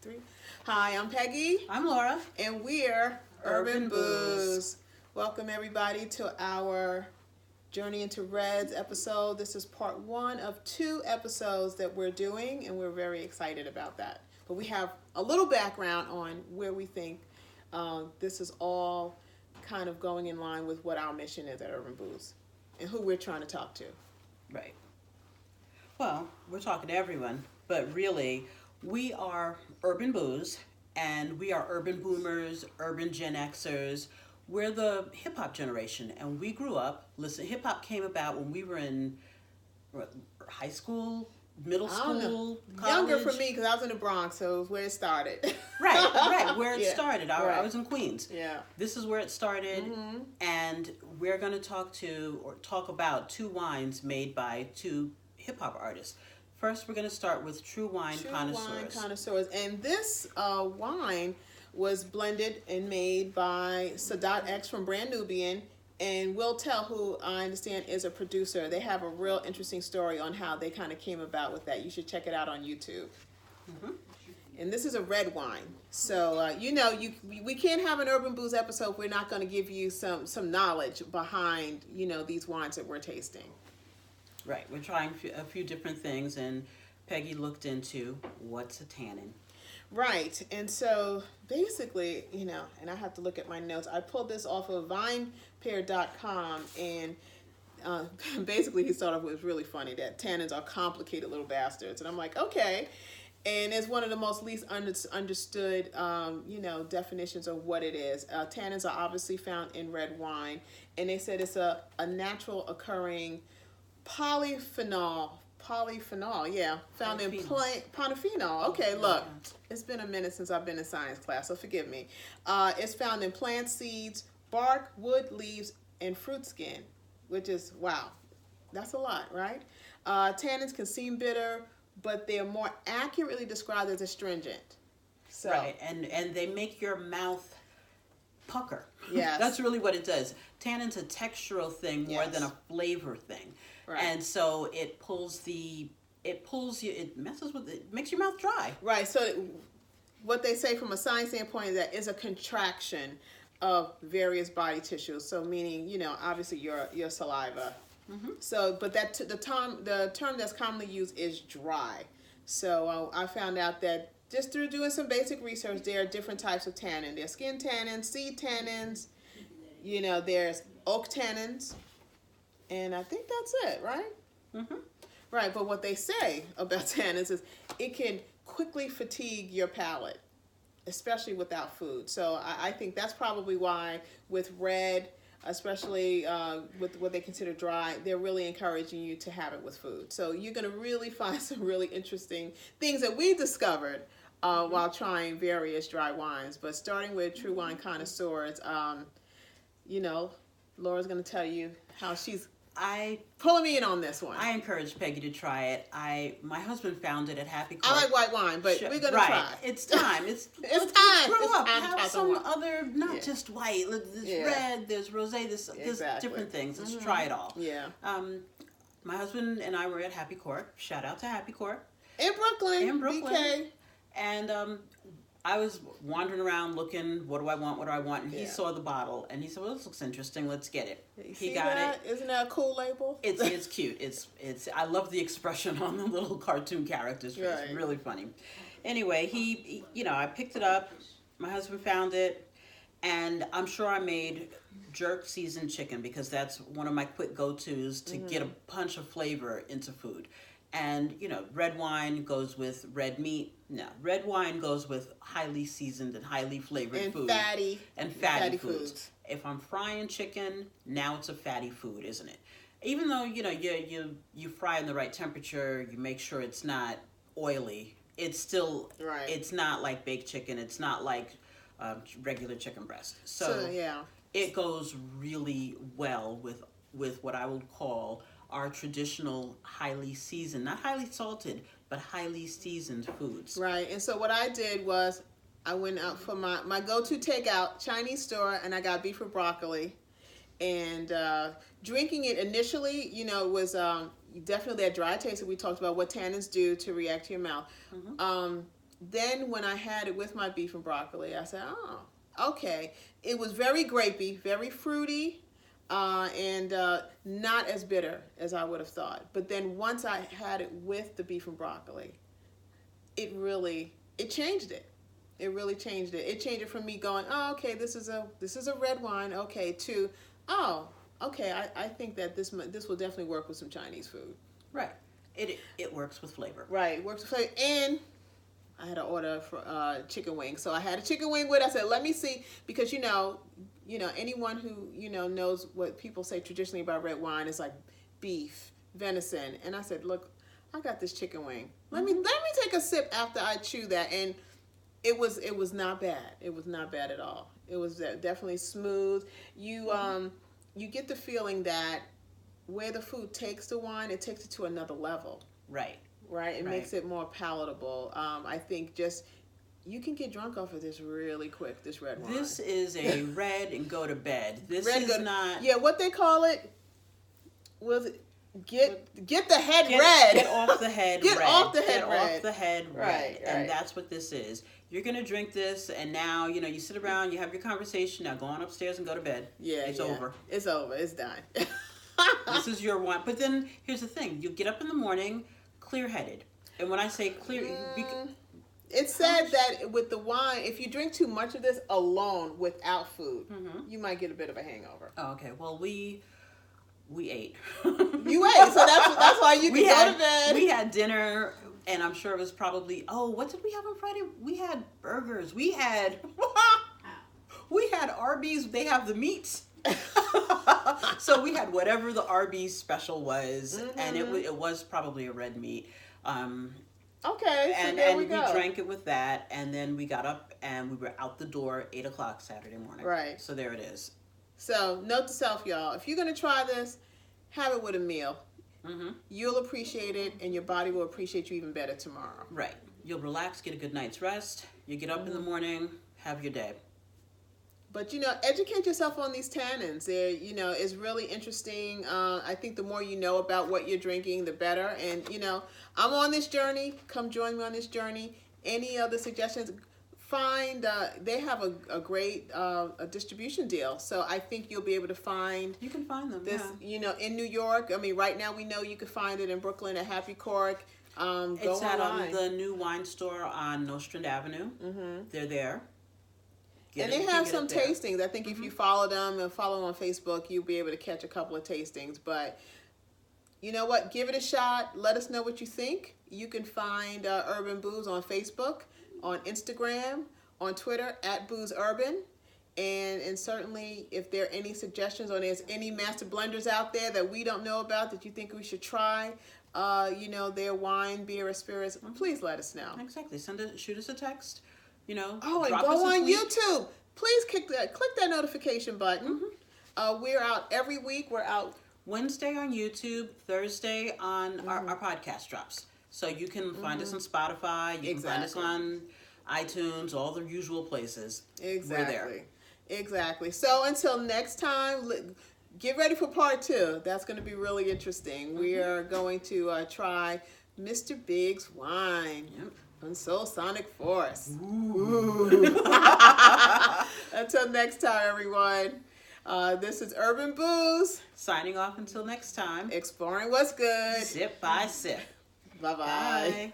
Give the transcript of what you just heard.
three. Hi, I'm Peggy. I'm Laura. And we're Urban Urban Booz. Welcome everybody to our Journey into Reds episode. This is part one of 2 episodes that we're doing, and we're very excited about that. But we have a little background on where we think this is all kind of going in line with what our mission is at UrbanBooz and who we're trying to talk to. Right. Well, we're talking to everyone, but really, we are UrbanBooz, and we are urban boomers, urban Gen Xers. We're the hip hop generation, and we grew up. Listen, hip hop came about when we were in high school, middle school, college. Younger for me because I was in the Bronx, so it was where it started. Right, where it Yeah, started. I right. was in Queens. Yeah. This is where it started, and we're going to talk about 2 wines made by 2 hip hop artists. First, we're going to start with True Wine Connoisseurs. And this wine was blended and made by Sadat X from Brand Nubian and Will Tell, who I understand is a producer. They have a real interesting story on how they kind of came about with that. You should check it out on YouTube. And this is a red wine. So, we can't have an Urban Booz episode if we're not going to give you some knowledge behind, these wines that we're tasting. Right, we're trying a few different things, and Peggy looked into what's a tannin. Right, and so basically, and I have to look at my notes. I pulled this off of vinepair.com, and basically he started off with, it was really funny that tannins are complicated little bastards. And I'm like, okay. And it's one of the most least understood, definitions of what it is. Tannins are obviously found in red wine, and they said it's a natural occurring polyphenol, found in polyphenol. Okay, look, it's been a minute since I've been in science class, so forgive me. It's found in plant seeds, bark, wood, leaves, and fruit skin, which is, wow, that's a lot, right? Tannins can seem bitter, but they're more accurately described as astringent. So. Right, and they make your mouth pucker. Yes. That's really what it does. Tannin's a textural thing more than a flavor thing. Right. And so it makes your mouth dry. Right. So what they say from a science standpoint is that is a contraction of various body tissues. So meaning, obviously your saliva. So, but the term that's commonly used is dry. So I found out that just through doing some basic research, there are different types of tannin. There's skin tannins, seed tannins, there's oak tannins, and I think that's it, right? Right, but what they say about tannins is it can quickly fatigue your palate, especially without food. So I think that's probably why with red, especially with what they consider dry, they're really encouraging you to have it with food. So you're going to really find some really interesting things that we discovered while trying various dry wines. But starting with True Wine Connoisseurs, Laura's going to tell you how she's pulling me in on this one. I encourage Peggy to try it. My husband found it at Happy Court. I like white wine, but we're going to try. It's time. It's time. Let's grow up. Time Have some other, not just white. There's red, there's rosé, there's different things. Let's try it all. Yeah. My husband and I were at Happy Court. Shout out to Happy Court. In Brooklyn. BK. And I was wandering around looking, what do I want? And he saw the bottle, and he said, well, this looks interesting. Let's get it. He got it. Isn't that a cool label? It's cute. It's. I love the expression on the little cartoon characters. Right. It's really funny. Anyway, he I picked it up. My husband found it, and I'm sure I made jerk seasoned chicken because that's one of my quick go-tos to get a punch of flavor into food. And, red wine goes with red meat. No, red wine goes with highly seasoned and highly flavored food. And fatty foods. If I'm frying chicken, now it's a fatty food, isn't it? Even though, you fry in the right temperature, you make sure it's not oily, it's still, it's not like baked chicken. It's not like regular chicken breast. So it goes really well with what I would call our traditional highly seasoned, not highly salted, but highly seasoned foods. Right. And so what I did was I went out for my go-to takeout, Chinese store, and I got beef with broccoli. And drinking it initially, was definitely that dry taste that we talked about, what tannins do to react to your mouth. then when I had it with my beef and broccoli, I said, oh, okay. It was very grapey, very fruity, and not as bitter as I would have thought. But then once I had it with the beef and broccoli, it changed it. It really changed it. It changed it from me going, oh, okay, this is a red wine, okay, to, oh, okay, I think that this will definitely work with some Chinese food. Right. It works with flavor. Right, it works with flavor. And I had to order for chicken wings. So I had a chicken wing with it. I said, let me see, because anyone who knows what people say traditionally about red wine is like beef, venison. And I said, look, I got this chicken wing. Let me take a sip after I chew that. And it was not bad. It was not bad at all. It was definitely smooth. You get the feeling that where the food takes the wine, it takes it to another level. Right. Right. It makes it more palatable. I think you can get drunk off of this really quick. This red wine. This is a red and go to bed. This is not. Yeah, what they call it was get the head red. Get off the head get red. Off the head get red. Off the head red. Right. And that's what this is. You're going to drink this, and now, you sit around, you have your conversation. Now go on upstairs and go to bed. Yeah, It's over. It's over. It's done. This is your wine. But then, here's the thing. You get up in the morning clear-headed. And when I say clear... It's said that with the wine, if you drink too much of this alone without food, you might get a bit of a hangover. Oh, okay. Well, we ate. You ate, so that's why you can go to bed. We had dinner, and I'm sure it was probably, what did we have on Friday? We had burgers. We had Arby's. They have the meats. So we had whatever the Arby's special was, and it was probably a red meat. Okay, so and there we go. drank it with that, and then we got up and we were out the door 8 o'clock Saturday morning. Right. So there it is. So note to self, y'all: if you're gonna try this, have it with a meal. Mm-hmm. You'll appreciate it, and your body will appreciate you even better tomorrow. Right. You'll relax, get a good night's rest. You get up in the morning, have your day. But educate yourself on these tannins. They're, it's really interesting. I think the more you know about what you're drinking, the better. And I'm on this journey. Come join me on this journey. Any other suggestions? They have a great a distribution deal. So I think you'll be able to find. You can find them. This, in New York. I mean, right now we know you can find it in Brooklyn at Happy Cork. It's at the new wine store on Nostrand Avenue. Mm-hmm. They're there. And they have some tastings. I think if you follow them and follow them on Facebook, you'll be able to catch a couple of tastings. But you know what? Give it a shot. Let us know what you think. You can find UrbanBooz on Facebook, on Instagram, on Twitter @BoozUrban. And certainly, if there are any suggestions or there's any master blenders out there that we don't know about that you think we should try, their wine, beer, or spirits, please let us know. Exactly. Shoot us a text. And go on YouTube. Please click that notification button. Mm-hmm. We're out every week. We're out Wednesday on YouTube, Thursday on our podcast drops. So you can find us on Spotify. You can find us on iTunes, all the usual places. Exactly. We're there. Exactly. So until next time, get ready for part 2. That's going to be really interesting. We are going to try Mr. Big's wine. Yep. On Soul Sonic Force. Ooh. Until next time, everyone. This is UrbanBooz. Signing off until next time. Exploring what's good. Sip by sip. Bye-bye. Bye.